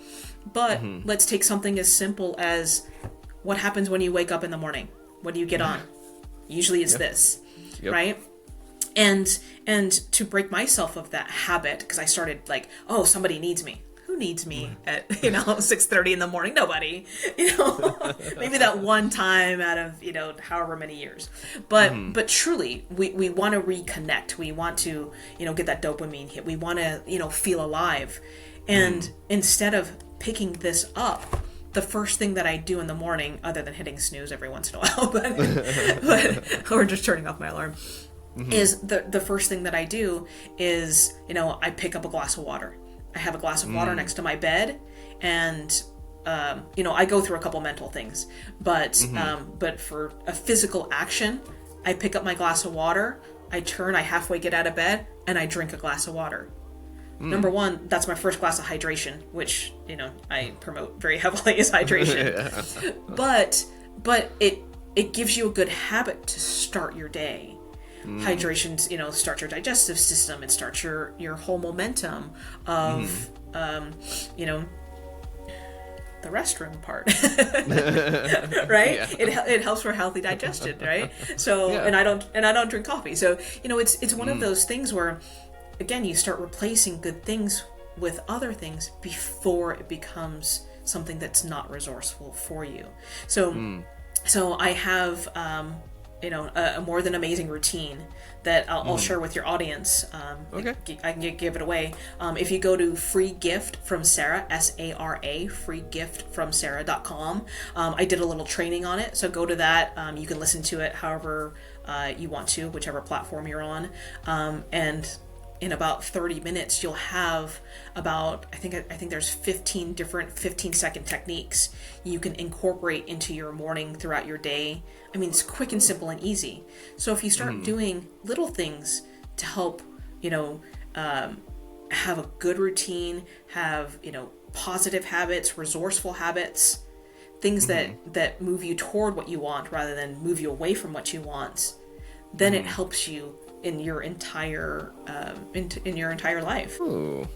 But let's take something as simple as, what happens when you wake up in the morning? What do you get on? Usually it's this, right? And to break myself of that habit, because I started like, oh, somebody needs me. Who needs me at 6:30 in the morning? Nobody. Maybe that one time out of however many years. But truly, we want to reconnect. We want to get that dopamine hit. We want to feel alive. And instead of picking this up, the first thing that I do in the morning, other than hitting snooze every once in a while, but or just turning off my alarm, is the first thing that I do is I pick up a glass of water. I have a glass of water next to my bed, and I go through a couple mental things, but for a physical action, I pick up my glass of water, I halfway get out of bed, and I drink a glass of water. Number one, that's my first glass of hydration, which I promote very heavily as hydration. But it gives you a good habit to start your day. Hydration, starts your digestive system. It starts your whole momentum of, the restroom part, right? Yeah. It helps for healthy digestion, right? So, and I don't drink coffee. So, it's one of those things where, again, you start replacing good things with other things before it becomes something that's not resourceful for you. So I have, a more than amazing routine that I'll share with your audience. Okay. I can give it away. If you go to free gift from Sara, SARA, freegiftfromsara.com. I did a little training on it, so go to that. You can listen to it however you want to, whichever platform you're on. And in about 30 minutes, you'll have about, I think there's 15 different 15-second techniques you can incorporate into your morning throughout your day. I mean, it's quick and simple and easy. So if you start doing little things to help, have a good routine, have, positive habits, resourceful habits, things that move you toward what you want rather than move you away from what you want, then it helps you in your entire life. Ooh,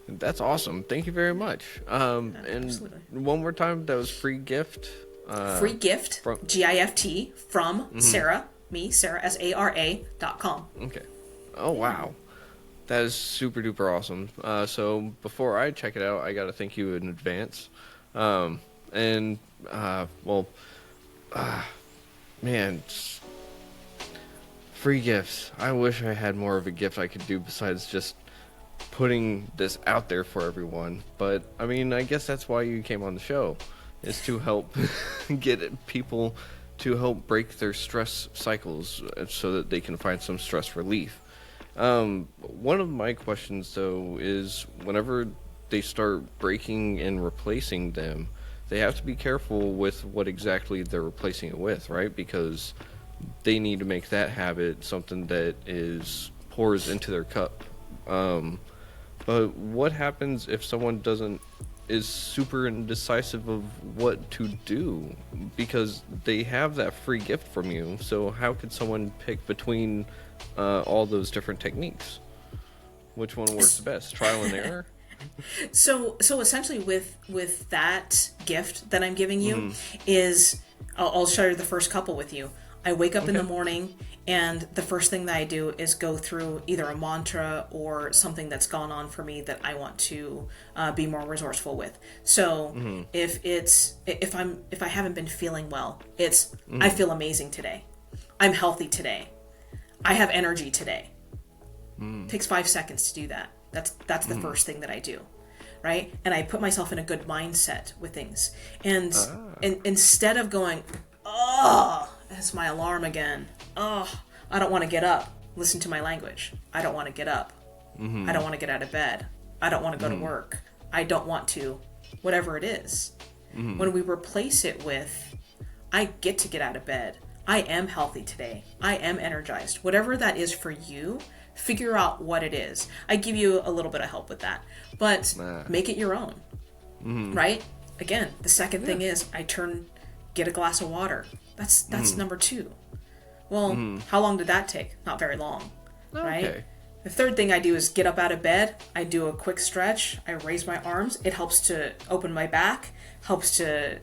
that's awesome. Thank you very much. And absolutely. One more time, that was free gift. Free gift, from GIFT, from Sara, Sara, SARA.com. Okay. Oh, wow. That is super duper awesome. So before I check it out, I got to thank you in advance. Man, free gifts. I wish I had more of a gift I could do besides just putting this out there for everyone. But, I mean, I guess that's why you came on the show, is to help get people to help break their stress cycles so that they can find some stress relief. One of my questions, though, is whenever they start breaking and replacing them, they have to be careful with what exactly they're replacing it with, right? Because they need to make that habit something that pours into their cup. But what happens if someone is super indecisive of what to do? Because they have that free gift from you. So how could someone pick between all those different techniques? Which one works best? Trial and error? So essentially with that gift that I'm giving you is, I'll share the first couple with you. I wake up in the morning, and the first thing that I do is go through either a mantra or something that's gone on for me that I want to be more resourceful with. So if I haven't been feeling well, it's I feel amazing today. I'm healthy today. I have energy today. It takes 5 seconds to do that. That's the first thing that I do, right? And I put myself in a good mindset with things. And instead of going, oh, that's my alarm again. Oh, I don't want to get up. Listen to my language. I don't want to get up. I don't want to get out of bed. I don't want to go to work. I don't want to, whatever it is. When we replace it with, I get to get out of bed. I am healthy today. I am energized. Whatever that is for you, figure out what it is. I give you a little bit of help with that, but make it your own, right? Again, the second thing is get a glass of water. That's number 2. Well, how long did that take? Not very long, right? Okay. The third thing I do is get up out of bed. I do a quick stretch. I raise my arms. It helps to open my back, helps to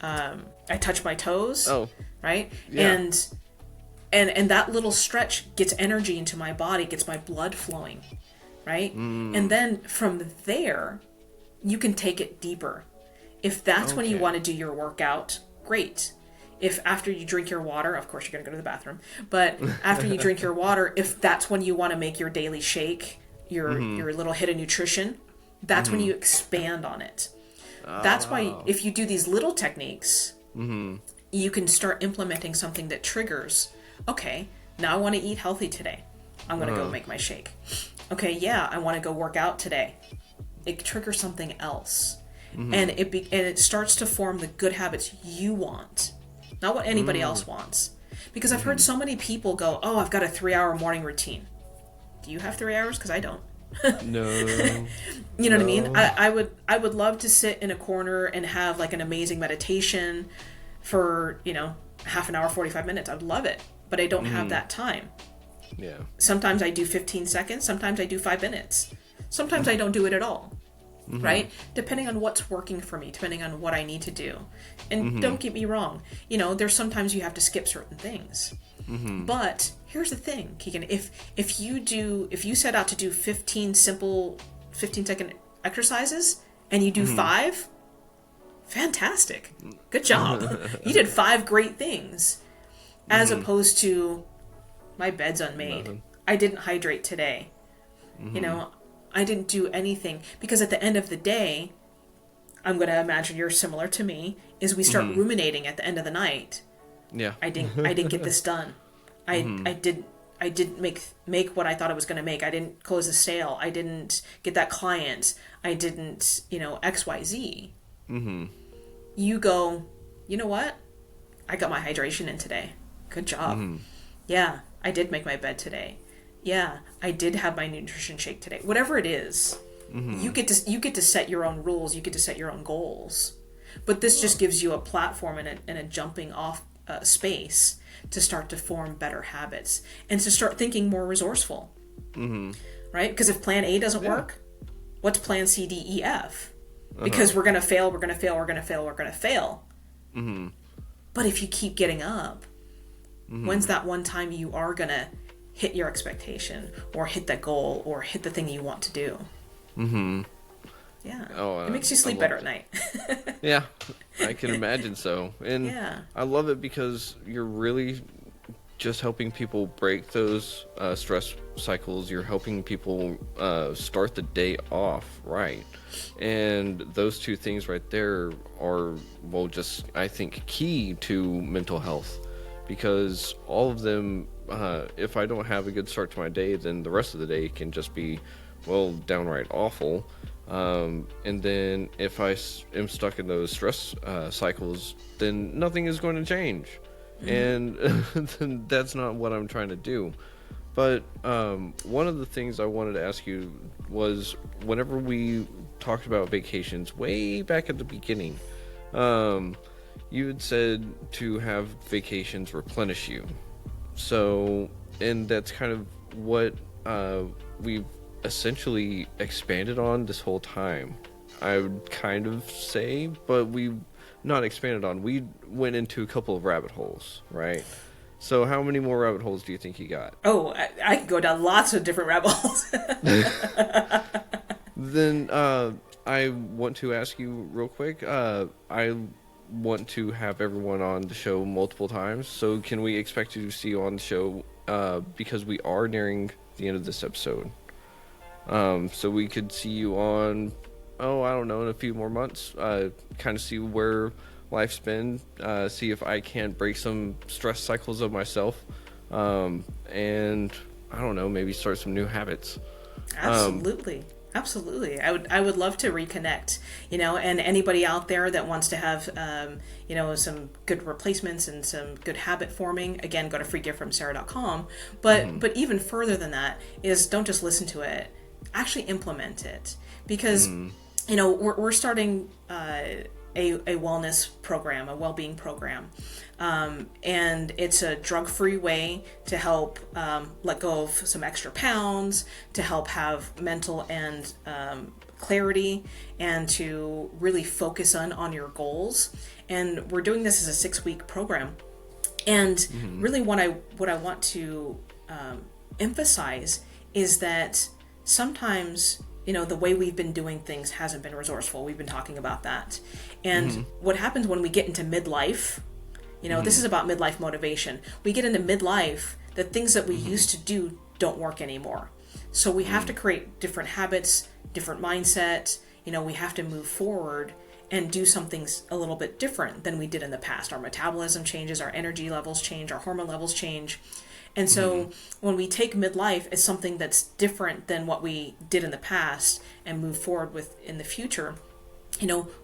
I touch my toes, right? Yeah. And that little stretch gets energy into my body, gets my blood flowing, right? And then from there, you can take it deeper. If that's when you want to do your workout, great. If after you drink your water, of course you're going to go to the bathroom, but after you drink your water, if that's when you want to make your daily shake, your little hit of nutrition, that's when you expand on it. That's why if you do these little techniques, you can start implementing something that triggers, okay, now I want to eat healthy today. I'm going to go make my shake. Okay, yeah, I want to go work out today. It triggers something else. And it starts to form the good habits you want, not what anybody else wants. Because I've heard so many people go, oh, I've got a 3-hour morning routine. Do you have 3 hours? Because I don't. No. You know what I mean? I would love to sit in a corner and have like an amazing meditation for, half an hour, 45 minutes. I'd love it, but I don't have that time. Yeah. Sometimes I do 15 seconds. Sometimes I do 5 minutes. Sometimes I don't do it at all. Right? Depending on what's working for me, depending on what I need to do. And don't get me wrong, there's sometimes you have to skip certain things. But here's the thing, Keegan, if you set out to do 15 simple 15-second exercises and you do 5, fantastic. Good job. You did 5 great things. As opposed to my bed's unmade. Nothing. I didn't hydrate today. I didn't do anything, because at the end of the day, I'm going to imagine you're similar to me, is we start ruminating at the end of the night. Yeah. I didn't get this done. I didn't make what I thought I was going to make. I didn't close the sale. I didn't get that client. I didn't, XYZ. You go, you know what? I got my hydration in today. Good job. Yeah, I did make my bed today. Yeah, I did have my nutrition shake today. Whatever it is, you get to set your own rules. You get to set your own goals. But this just gives you a platform and a jumping off space to start to form better habits and to start thinking more resourceful. Right? Because if plan A doesn't work, what's plan C, D, E, F? Because we're going to fail, we're going to fail, we're going to fail, we're going to fail. But if you keep getting up, when's that one time you are going to hit your expectation or hit that goal or hit the thing you want to do? Yeah. It makes you sleep better at night. Yeah, I can imagine so. And I love it because you're really just helping people break those stress cycles. You're helping people start the day off right. And those two things right there are, just, I think, key to mental health. Because all of them, if I don't have a good start to my day, then the rest of the day can just be, downright awful. And then if I am stuck in those stress cycles, then nothing is going to change. And then that's not what I'm trying to do. But one of the things I wanted to ask you was, whenever we talked about vacations way back at the beginning, you had said to have vacations replenish you. So, and that's kind of what we've essentially expanded on this whole time, I would kind of say, but we not expanded on. We went into a couple of rabbit holes, right? So how many more rabbit holes do you think you got? Oh, I could go down lots of different rabbit holes. Then I want to ask you real quick. I want to have everyone on the show multiple times. So can we expect to see you on the show because we are nearing the end of this episode? So we could see you on, I don't know, in a few more months. Kind of see where life's been. See if I can't break some stress cycles of myself. and I don't know, maybe start some new habits. Absolutely. Absolutely. I would love to reconnect, and anybody out there that wants to have, some good replacements and some good habit forming, again, go to freegiftfromsara.com. But even further than that is don't just listen to it, actually implement it. Because, we're starting a wellness program, a well-being program. And it's a drug-free way to help let go of some extra pounds, to help have mental and clarity, and to really focus on your goals. And we're doing this as a 6-week program. And really what I want to emphasize is that sometimes the way we've been doing things hasn't been resourceful. We've been talking about that. And what happens when we get into midlife, this is about midlife motivation. We get into midlife, the things that we used to do don't work anymore. So we have to create different habits, different mindset. We have to move forward and do something a little bit different than we did in the past. Our metabolism changes, our energy levels change, our hormone levels change. And so when we take midlife as something that's different than what we did in the past and move forward with in the future,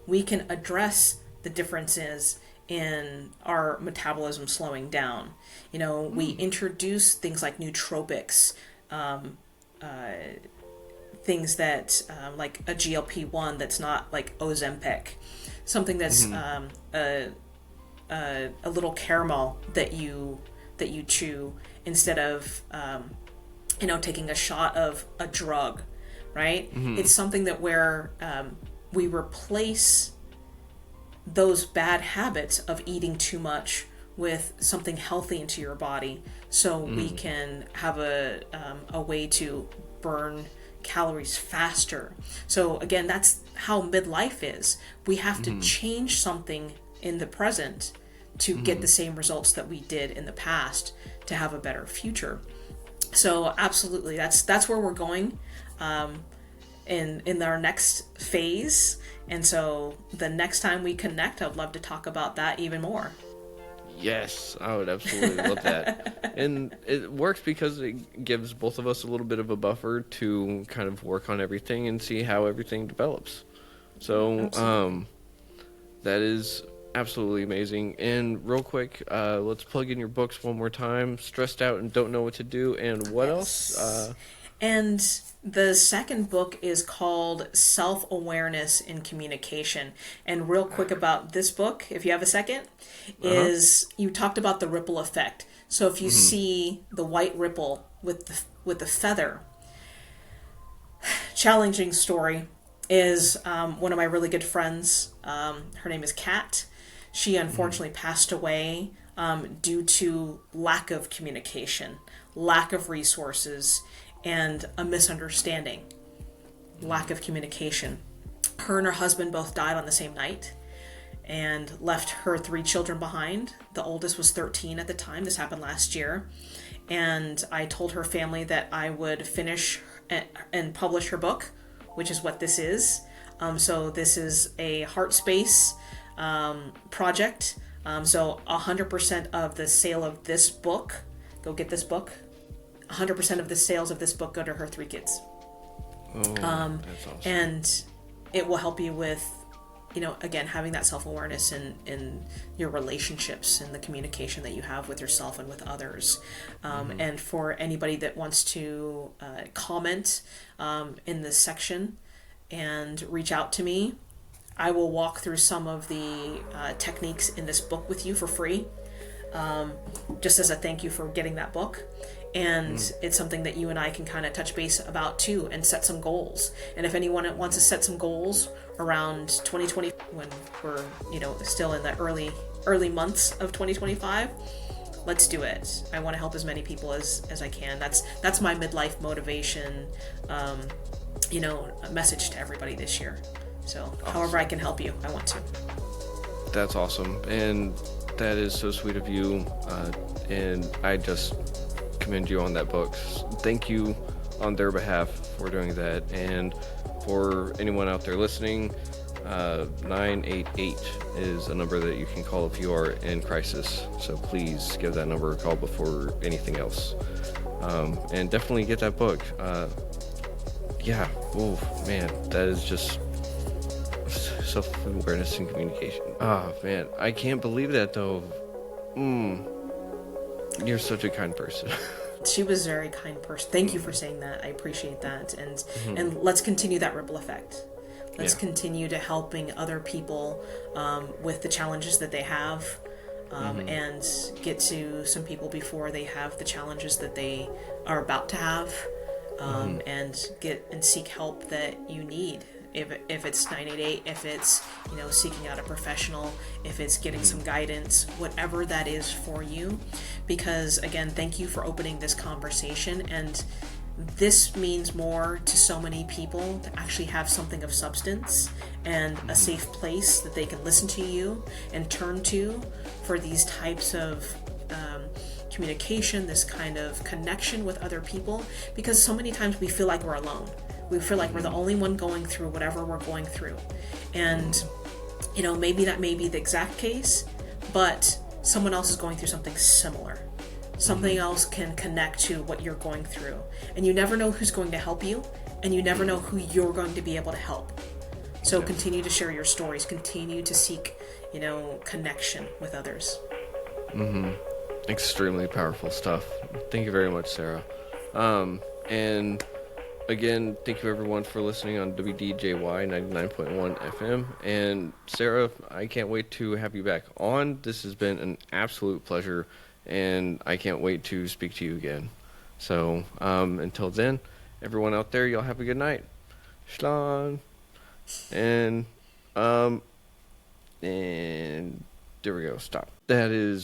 we can address the differences in our metabolism slowing down. We introduce things like nootropics, things that like a GLP-1 that's not like Ozempic, something that's a little caramel that you chew instead of taking a shot of a drug, right? It's something that where we replace those bad habits of eating too much with something healthy into your body, so we can have a way to burn calories faster. So again, that's how midlife is. We have to change something in the present to get the same results that we did in the past to have a better future. So absolutely, that's where we're going in our next phase. And so the next time we connect, I'd love to talk about that even more. Yes, I would absolutely love that. And it works because it gives both of us a little bit of a buffer to kind of work on everything and see how everything develops. So that is absolutely amazing. And real quick, let's plug in your books one more time. Stressed Out and Don't Know What to Do. And what else? And the second book is called Self-Awareness in Communication. And real quick about this book, if you have a second, is you talked about the ripple effect. So if you see the white ripple with the feather, challenging story is one of my really good friends. Her name is Kat. She unfortunately passed away due to lack of communication, lack of resources, and a misunderstanding, lack of communication. Her and her husband both died on the same night and left her 3 children behind. The oldest was 13 at the time. This happened last year. And I told her family that I would finish and publish her book, which is what this is. So this is a heart space project. So 100% of the sale of this book, go get this book, 100% of the sales of this book go to her 3 kids. Oh, that's awesome. And it will help you with, again, having that self-awareness in your relationships and the communication that you have with yourself and with others. And for anybody that wants to comment in this section and reach out to me, I will walk through some of the techniques in this book with you for free, just as a thank you for getting that book. And it's something that you and I can kind of touch base about too and set some goals. And if anyone wants to set some goals around 2020, when we're, still in the early months of 2025, let's do it. I want to help as many people as I can. That's my midlife motivation, message to everybody this year. So awesome. However I can help you, I want to. That's awesome. And that is so sweet of you. And I just commend you on that book. Thank you on their behalf for doing that. And for anyone out there listening, 988 is a number that you can call if you are in crisis. So please give that number a call before anything else. And definitely get that book. Yeah, oh man, that is just self-awareness and communication. Oh man, I can't believe that though. You're such a kind person. She was a very kind person. Thank you for saying that. I appreciate that. And let's continue that ripple effect. Let's continue to helping other people with the challenges that they have, and get to some people before they have the challenges that they are about to have, and get and seek help that you need. If it's 988, if it's seeking out a professional, if it's getting some guidance, whatever that is for you. Because again, thank you for opening this conversation, and this means more to so many people to actually have something of substance and a safe place that they can listen to you and turn to for these types of communication, this kind of connection with other people, because so many times we feel like we're alone. We feel like we're the only one going through whatever we're going through. And, maybe that may be the exact case, but someone else is going through something similar. Something else can connect to what you're going through. And you never know who's going to help you, and you never know who you're going to be able to help. So continue to share your stories. Continue to seek, connection with others. Extremely powerful stuff. Thank you very much, Sarah. And again, thank you everyone for listening on WDJY 99.1 FM. And Sarah, I can't wait to have you back on. This has been an absolute pleasure, and I can't wait to speak to you again. So until then, everyone out there, y'all have a good night. Shalom. And there we go. Stop. That is